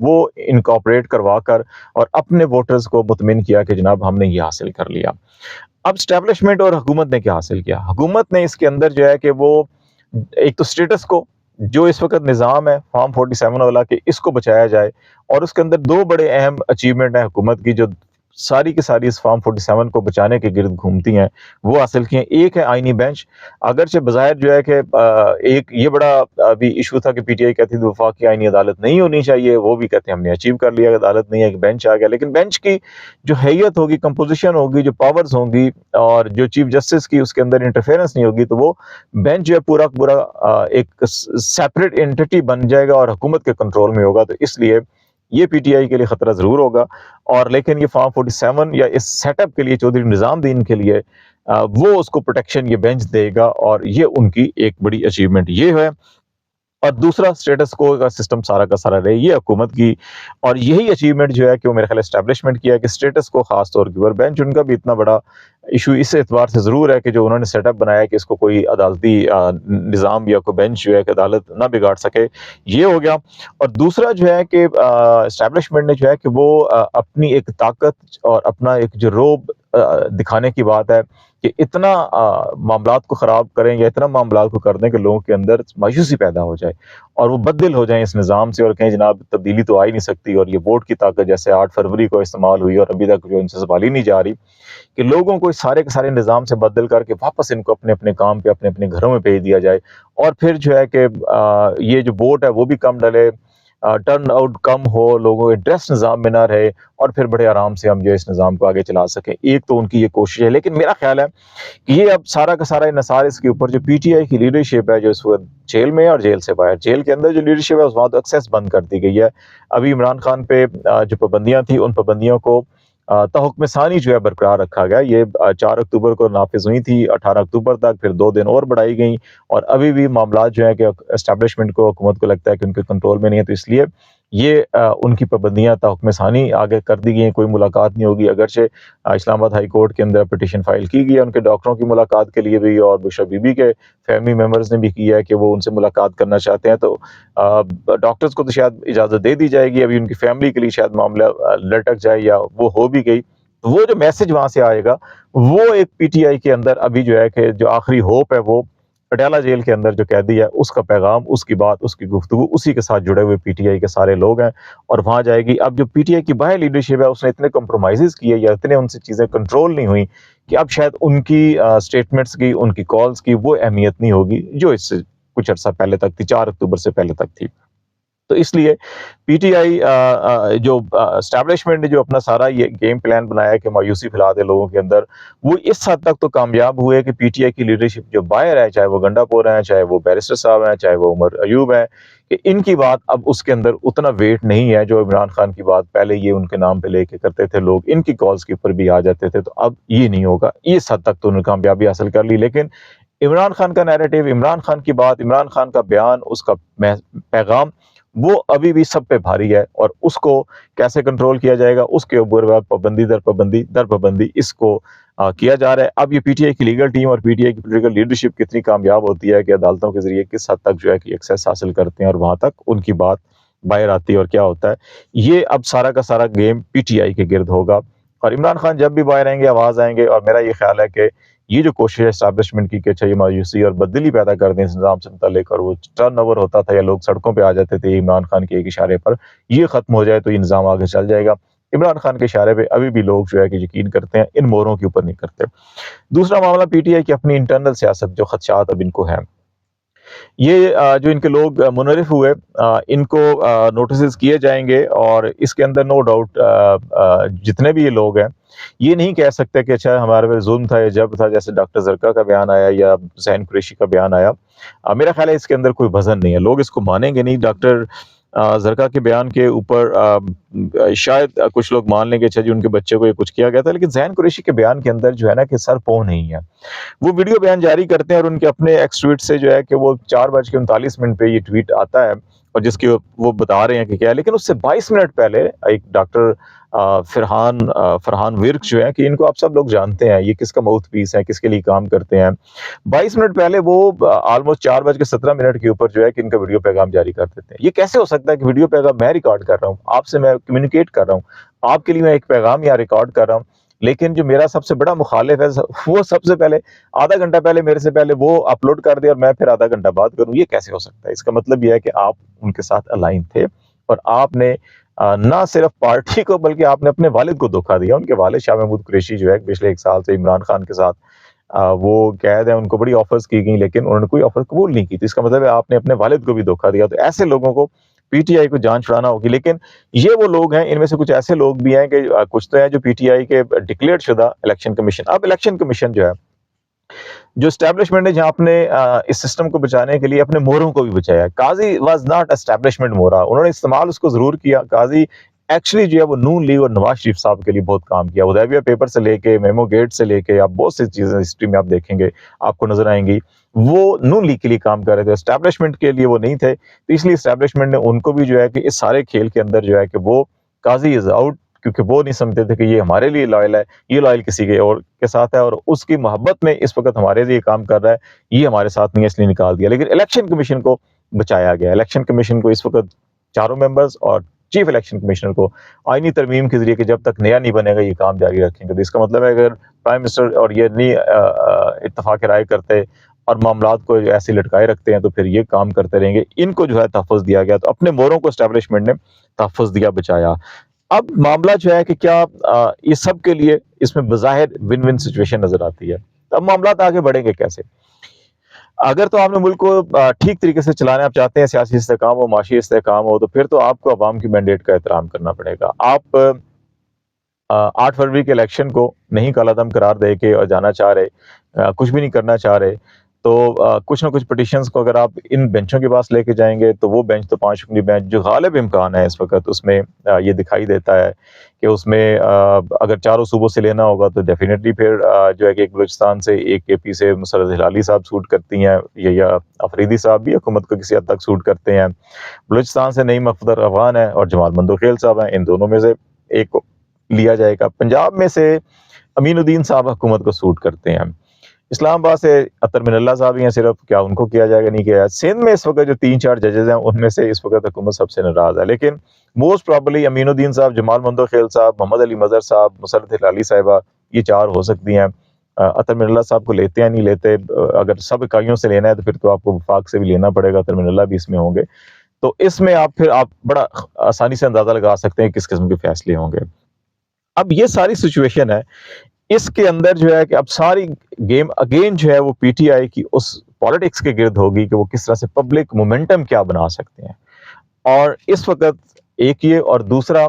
وہ انکارپوریٹ کروا کر اور اپنے ووٹرز کو مطمئن کیا کہ جناب ہم نے یہ حاصل کر لیا۔ اب اسٹیبلشمنٹ اور حکومت نے کیا حاصل کیا؟ حکومت نے اس کے اندر جو ہے کہ وہ ایک تو اسٹیٹس کو جو اس وقت نظام ہے فارم 47 والا کہ اس کو بچایا جائے، اور اس کے اندر دو بڑے اہم اچیومنٹ ہیں حکومت کی جو ساری کی ساری اس فارم 47 کو بچانے کے گرد گھومتی ہیں، وہ حاصل کی ہیں۔ ایک ہے آئینی بینچ، اگرچہ بظاہر جو ہے کہ ایک یہ بڑا ابھی ایشو تھا کہ پی ٹی آئی کہتی تھی وفاقی آئینی عدالت نہیں ہونی چاہیے، وہ بھی کہتے ہیں ہم نے اچیو کر لیا، عدالت نہیں ہے، ایک بینچ آ گیا، لیکن بینچ کی جو حیت ہوگی، کمپوزیشن ہوگی، جو پاورز ہوں گی اور جو چیف جسٹس کی اس کے اندر انٹرفیئرنس نہیں ہوگی، تو وہ بینچ جو ہے پورا پورا ایک سیپریٹ انٹیٹی بن جائے گا اور حکومت کے کنٹرول میں ہوگا۔ تو اس لیے یہ پی ٹی آئی کے لیے خطرہ ضرور ہوگا، اور لیکن یہ فارم 47 یا اس سیٹ اپ کے لیے چودھری نظام دین کے لیے وہ اس کو پروٹیکشن یہ بینچ دے گا، اور یہ ان کی ایک بڑی اچیومنٹ یہ ہے۔ اور دوسرا اسٹیٹس کو کا سسٹم سارا کا سارا رہے یہ حکومت کی، اور یہی اچیومنٹ جو ہے کہ وہ میرے خیال اسٹیبلشمنٹ کیا ہے کہ اسٹیٹس کو خاص طور کے اوپر بینچ ان کا بھی اتنا بڑا ایشو اس اعتبار سے ضرور ہے کہ جو انہوں نے سیٹ اپ بنایا کہ اس کو کوئی عدالتی نظام یا کوئی بینچ جو ہے کہ عدالت نہ بگاڑ سکے، یہ ہو گیا۔ اور دوسرا جو ہے کہ اسٹیبلشمنٹ نے جو ہے کہ وہ اپنی ایک طاقت اور اپنا ایک جو روب دکھانے کی بات ہے کہ اتنا معاملات کو خراب کریں یا اتنا معاملات کو کر دیں کہ لوگوں کے اندر مایوسی پیدا ہو جائے اور وہ بدل ہو جائیں اس نظام سے، اور کہیں جناب تبدیلی تو آ ہی نہیں سکتی، اور یہ ووٹ کی طاقت جیسے 8 فروری کو استعمال ہوئی اور ابھی تک جو ان سے سنبھالی نہیں جا رہی، کہ لوگوں کو اس سارے کے سارے نظام سے بدل کر کے واپس ان کو اپنے اپنے کام پہ اپنے اپنے گھروں میں بھیج دیا جائے، اور پھر جو ہے کہ یہ جو ووٹ ہے وہ بھی کم ڈلے، ٹرن آؤٹ کم ہو، لوگوں کے انٹرسٹ نظام میں نہ رہے، اور پھر بڑے آرام سے ہم جو اس نظام کو آگے چلا سکیں۔ ایک تو ان کی یہ کوشش ہے، لیکن میرا خیال ہے کہ یہ اب سارا کا سارا انحصار اس کے اوپر جو پی ٹی آئی کی لیڈرشپ ہے جو اس وقت جیل میں ہے اور جیل سے باہر، جیل کے اندر جو لیڈرشپ ہے اس وہاں تو ایکسیس بند کر دی گئی ہے۔ ابھی عمران خان پہ جو پابندیاں تھیں ان پابندیوں کو تحکم ثانی جو ہے برقرار رکھا گیا، یہ 4 اکتوبر کو نافذ ہوئی تھی، 18 اکتوبر تک، پھر 2 دن اور بڑھائی گئیں، اور ابھی بھی معاملات جو ہے کہ اسٹیبلشمنٹ کو حکومت کو لگتا ہے کہ ان کے کنٹرول میں نہیں ہے، تو اس لیے یہ ان کی پابندیاں تحکم ثانی آگے کر دی گئی ہیں، کوئی ملاقات نہیں ہوگی۔ اگرچہ اسلام آباد ہائی کورٹ کے اندر پٹیشن فائل کی گئی ہے ان کے ڈاکٹروں کی ملاقات کے لیے بھی، اور بشرا بی بی کے فیملی ممبرز نے بھی کیا ہے کہ وہ ان سے ملاقات کرنا چاہتے ہیں، تو ڈاکٹرز کو تو شاید اجازت دے دی جائے گی، ابھی ان کی فیملی کے لیے شاید معاملہ لٹک جائے یا وہ ہو بھی گئی، وہ جو میسج وہاں سے آئے گا وہ ایک پی ٹی آئی کے اندر ابھی جو ہے کہ جو آخری ہوپ ہے وہ پٹیالہ جیل کے اندر جو قیدی ہے اس کا پیغام، اس کی بات، اس کی گفتگو اسی کے ساتھ جڑے ہوئے پی ٹی آئی کے سارے لوگ ہیں، اور وہاں جائے گی۔ اب جو پی ٹی آئی کی باہر لیڈرشپ ہے اس نے اتنے کمپرومائزز کیے یا اتنے ان سے چیزیں کنٹرول نہیں ہوئی کہ اب شاید ان کی سٹیٹمنٹس کی، ان کی کالز کی وہ اہمیت نہیں ہوگی جو اس سے کچھ عرصہ پہلے تک تھی، 4 اکتوبر سے پہلے تک تھی۔ تو اس لیے پی ٹی آئی جو اسٹیبلشمنٹ نے جو اپنا سارا یہ گیم پلان بنایا کہ مایوسی پھیلا دے لوگوں کے اندر، وہ اس حد تک تو کامیاب ہوئے کہ پی ٹی آئی کی لیڈرشپ جو باہر ہے، چاہے وہ گنڈا پور ہیں، چاہے وہ بیرسٹر صاحب ہیں، چاہے وہ عمر ایوب ہیں، کہ ان کی بات اب اس کے اندر اتنا ویٹ نہیں ہے جو عمران خان کی بات پہلے یہ ان کے نام پہ لے کے کرتے تھے لوگ، ان کی کالز کے اوپر بھی آ جاتے تھے، تو اب یہ نہیں ہوگا۔ اس حد تک تو انہوں نے کامیابی حاصل کر لی، لیکن عمران خان کا نیریٹو، عمران خان کی بات، عمران خان کا بیان، اس کا پیغام، وہ ابھی بھی سب پہ بھاری ہے، اور اس کو کیسے کنٹرول کیا جائے گا اس کے اوپر پابندی در پابندی در پابندی اس کو کیا جا رہا ہے۔ اب یہ پی ٹی آئی کی لیگل ٹیم اور پی ٹی آئی کی پولیٹیکل لیڈرشپ کتنی کامیاب ہوتی ہے کہ عدالتوں کے ذریعے کس حد تک جو ہے کہ ایکسیس حاصل کرتے ہیں اور وہاں تک ان کی بات باہر آتی ہے اور کیا ہوتا ہے، یہ اب سارا کا سارا گیم پی ٹی آئی کے گرد ہوگا، اور عمران خان جب بھی باہر آئیں گے آواز آئیں گے، اور میرا یہ خیال ہے کہ یہ جو کوشش ہے اسٹیبلشمنٹ کی کہ اچھا یہ مایوسی اور بدلی پیدا کر دیں اس نظام سے متعلق، اور وہ ٹرن اوور ہوتا تھا یا لوگ سڑکوں پہ آ جاتے تھے عمران خان کے ایک اشارے پر، یہ ختم ہو جائے تو یہ نظام آگے چل جائے گا۔ عمران خان کے اشارے پہ ابھی بھی لوگ جو ہے کہ یقین کرتے ہیں، ان موروں کے اوپر نہیں کرتے۔ دوسرا معاملہ پی ٹی آئی کی اپنی انٹرنل سیاست، جو خدشات اب ان کو ہیں، یہ جو ان کے لوگ منحرف ہوئے، ان کو نوٹسز کیے جائیں گے، اور اس کے اندر نو ڈاؤٹ جتنے بھی یہ لوگ ہیں یہ نہیں کہہ سکتے کہ اچھا ہمارے پہ ظلم تھا یا جب تھا، جیسے ڈاکٹر زرکا کا بیان آیا یا حسین قریشی کا بیان آیا۔ میرا خیال ہے اس کے اندر کوئی وزن نہیں ہے، لوگ اس کو مانیں گے نہیں۔ ڈاکٹر زرکا کے بیان کے اوپر شاید کچھ لوگ مان لیں گے اچھا جی ان کے بچے کو یہ کچھ کیا گیا تھا، لیکن حسین قریشی کے بیان کے اندر جو ہے نا کہ سر پو نہیں ہے، وہ ویڈیو بیان جاری کرتے ہیں، اور ان کے اپنے ایکس ٹویٹ سے جو ہے کہ وہ 4:39 پہ یہ ٹویٹ آتا ہے، اور جس کی وہ بتا رہے ہیں کہ کیا ہے، لیکن اس سے 22 منٹ پہلے ایک ڈاکٹر فرحان ورک جو ہے، کہ ان کو آپ سب لوگ جانتے ہیں، یہ کس کا ماؤتھ پیس ہے، کس کے لیے کام کرتے ہیں، 22 منٹ پہلے وہ آلموسٹ 4:17 کے اوپر جو ہے کہ ان کا ویڈیو پیغام جاری کر دیتے ہیں۔ یہ کیسے ہو سکتا ہے کہ ویڈیو پیغام میں ریکارڈ کر رہا ہوں، آپ سے میں کمیونیکیٹ کر رہا ہوں، آپ کے لیے میں ایک پیغام یا ریکارڈ کر رہا ہوں، لیکن جو میرا سب سے بڑا مخالف ہے وہ سب سے پہلے آدھا گھنٹہ پہلے میرے سے پہلے وہ اپلوڈ کر دے اور میں پھر آدھا گھنٹہ بعد کروں؟ یہ کیسے ہو سکتا ہے؟ اس کا مطلب یہ ہے کہ آپ ان کے ساتھ الائن تھے، اور آپ نے نہ صرف پارٹی کو بلکہ آپ نے اپنے والد کو دھوکہ دیا۔ ان کے والد شاہ محمود قریشی جو ہے پچھلے 1 سال سے عمران خان کے ساتھ وہ قید ہیں، ان کو بڑی آفرز کی گئیں لیکن انہوں نے کوئی آفر قبول نہیں کی، تو اس کا مطلب ہے آپ نے اپنے والد کو بھی دھوکہ دیا۔ تو ایسے لوگوں کو پی ٹی آئی کو جان چھڑانا ہوگی، لیکن یہ وہ لوگ ہیں، ان میں سے کچھ ایسے لوگ بھی ہیں کہ کچھ تو ہیں جو پی ٹی آئی کے ڈکلیئر شدہ الیکشن کمیشن، اب الیکشن کمیشن جو ہے، جو اسٹیبلشمنٹ ہے جہاں اپنے اس سسٹم کو بچانے کے لیے اپنے موروں کو بھی بچایا۔ قاضی واز ناٹ اسٹیبلشمنٹ مورا، انہوں نے استعمال اس کو ضرور کیا۔ قاضی ایکچولی جو ہے وہ نون لیگ اور نواز شریف صاحب کے لیے بہت کام کیا، ادیبیہ پیپر سے لے کے میمو گیٹ سے لے کے آپ بہت سی چیزیں ہسٹری میں آپ دیکھیں گے، آپ کو نظر آئیں گی، وہ نون لیگ کے لیے کام کر رہے تھے، اسٹیبلشمنٹ کے لیے وہ نہیں تھے، تو اس لیے اسٹیبلشمنٹ نے ان کو بھی جو ہے کہ اس سارے کھیل کے اندر جو ہے کہ وہ قاضی از آؤٹ، کیونکہ وہ نہیں سمجھتے تھے کہ یہ ہمارے لیے لائل ہے، یہ لائل کسی کے اور کے ساتھ ہے، اور اس کی محبت میں اس وقت ہمارے لیے کام کر رہا ہے، یہ ہمارے ساتھ نہیں ہے، اس لیے نکال دیا۔ لیکن الیکشن کمیشن کو بچایا گیا۔ الیکشن کمیشن کو اس وقت 4 ممبرز اور چیف الیکشن کمشنر کو آئینی ترمیم کے ذریعے کہ جب تک نیا نہیں بنے گا یہ کام جاری رکھیں گے۔ تو اس کا مطلب ہے اگر پرائم منسٹر اور یہ نہیں اتفاق رائے کرتے اور معاملات کو ایسے لٹکائے رکھتے ہیں تو پھر یہ کام کرتے رہیں گے۔ ان کو جو ہے تحفظ دیا گیا، تو اپنے موروں کو اسٹیبلشمنٹ نے تحفظ دیا، بچایا۔ اب معاملہ جو ہے کہ کیا یہ سب کے لیے اس میں بظاہر ون ون سچویشن نظر آتی ہے، اب معاملات آگے بڑھیں گے کیسے؟ اگر تو آپ نے ملک کو ٹھیک طریقے سے چلانا آپ چاہتے ہیں، سیاسی استحکام ہو، معاشی استحکام ہو، تو پھر تو آپ کو عوام کی مینڈیٹ کا احترام کرنا پڑے گا۔ آپ 8 فروری کے الیکشن کو نہیں کالعدم قرار دے کے اور جانا چاہ رہے، کچھ بھی نہیں کرنا چاہ رہے، تو کچھ نہ کچھ پٹیشنز کو اگر آپ ان بینچوں کے پاس لے کے جائیں گے تو وہ بینچ تو 5 رکنی بینچ جو غالب امکان ہے اس وقت، اس میں یہ دکھائی دیتا ہے کہ اس میں اگر چاروں صوبوں سے لینا ہوگا تو ڈیفینیٹلی پھر جو ہے کہ ایک بلوچستان سے، ایک کے پی سے مسرت ہلالی صاحب سوٹ کرتی ہیں، یا افریدی صاحب بھی حکومت کو کسی حد تک سوٹ کرتے ہیں۔ بلوچستان سے نعیم افضل افغان ہے اور جمال مندوخیل صاحب ہیں، ان دونوں میں سے ایک کو لیا جائے گا۔ پنجاب میں سے امین الدین صاحب حکومت کو سوٹ کرتے ہیں۔ اسلام آباد سے اطہر من اللہ صاحب ہی ہیں صرف، کیا ان کو کیا جائے گا؟ نہیں کیا جائے گا۔ سندھ میں اس وقت جو 3-4 ججز ہیں ان میں سے اس وقت حکومت سب سے ناراض ہے، لیکن موسٹ پرابلی امین الدین صاحب، جمال مندوخیل صاحب، محمد علی مظہر صاحب، مسرت ہلالی صاحبہ، یہ 4 ہو سکتی ہیں۔ اطہر من اللہ صاحب کو لیتے ہیں نہیں لیتے، اگر سب اکائیوں سے لینا ہے تو پھر تو آپ کو وفاق سے بھی لینا پڑے گا، اطہر من اللہ بھی اس میں ہوں گے، تو اس میں آپ بڑا آسانی سے اندازہ لگا سکتے ہیں کس قسم کے فیصلے ہوں گے۔ اب یہ ساری سچویشن ہے، اس کے اندر جو ہے کہ اب ساری گیم اگین جو ہے وہ پی ٹی آئی کی اس پالیٹکس کے گرد ہوگی کہ وہ کس طرح سے پبلک مومنٹم کیا بنا سکتے ہیں، اور اس وقت ایک یہ، اور دوسرا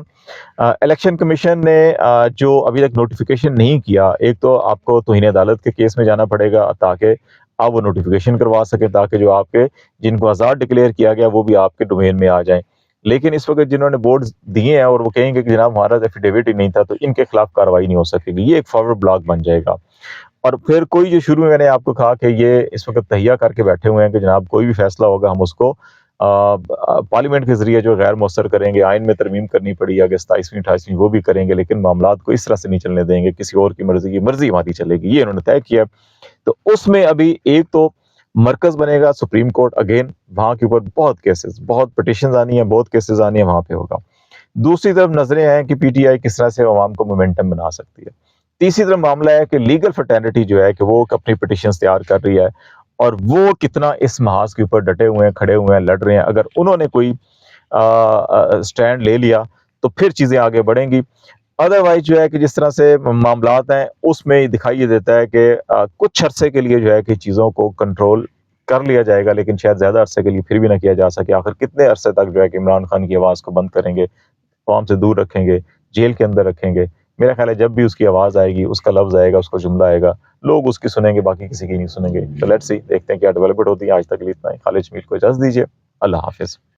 الیکشن کمیشن نے جو ابھی تک نوٹیفیکیشن نہیں کیا، ایک تو آپ کو توہین عدالت کے کیس میں جانا پڑے گا تاکہ آپ وہ نوٹیفیکیشن کروا سکیں، تاکہ جو آپ کے جن کو آزاد ڈکلیئر کیا گیا وہ بھی آپ کے ڈومین میں آ جائیں۔ لیکن اس وقت جنہوں نے بورڈ دیے ہیں اور وہ کہیں گے کہ جناب ہمارا ایفیڈیوٹ ہی نہیں تھا، تو ان کے خلاف کارروائی نہیں ہو سکے گی، یہ ایک فارورڈ بلاک بن جائے گا۔ اور پھر کوئی جو شروع میں نے آپ کو کہا کہ یہ اس وقت تہیہ کر کے بیٹھے ہوئے ہیں کہ جناب کوئی بھی فیصلہ ہوگا ہم اس کو پارلیمنٹ کے ذریعے جو غیر مؤثر کریں گے، آئین میں ترمیم کرنی پڑی ہے، اگر 27ویں 28ویں وہ بھی کریں گے، لیکن معاملات کو اس طرح سے نہیں چلنے دیں گے، کسی اور کی مرضی ہماری چلے گی، یہ انہوں نے طے کیا۔ تو اس میں ابھی ایک تو مرکز بنے گا سپریم کورٹ، اگین وہاں کے اوپر بہت کیسز، بہت پٹیشنز آنی ہیں، بہت کیسز آنی ہیں، وہاں پہ ہوگا۔ دوسری طرف نظریں ہیں کہ پی ٹی آئی کس طرح سے عوام کو مومنٹم بنا سکتی ہے۔ تیسری طرف معاملہ ہے کہ لیگل فرٹرنٹی جو ہے کہ وہ اپنی پٹیشنز تیار کر رہی ہے، اور وہ کتنا اس محاذ کے اوپر ڈٹے ہوئے ہیں، کھڑے ہوئے ہیں، لڑ رہے ہیں۔ اگر انہوں نے کوئی سٹینڈ لے لیا تو پھر چیزیں آگے بڑھیں گی، ادروائز جو ہے کہ جس طرح سے معاملات ہیں اس میں دکھائی یہ دیتا ہے کہ کچھ عرصے کے لیے جو ہے کہ چیزوں کو کنٹرول کر لیا جائے گا، لیکن شاید زیادہ عرصے کے لیے پھر بھی نہ کیا جا سکے۔ آخر کتنے عرصے تک جو ہے کہ عمران خان کی آواز کو بند کریں گے، قوم سے دور رکھیں گے، جیل کے اندر رکھیں گے؟ میرا خیال ہے جب بھی اس کی آواز آئے گی، اس کا لفظ آئے گا، اس کا جملہ آئے گا، لوگ اس کی سنیں گے، باقی کسی کی نہیں سنیں گے۔ تو لیٹس سی، دیکھتے ہیں کیا ڈیولپمنٹ ہوتی ہے۔ آج تک کے لیے اتنا ہی۔ خالد جمیل کو اجازت دیجیے، اللہ حافظ۔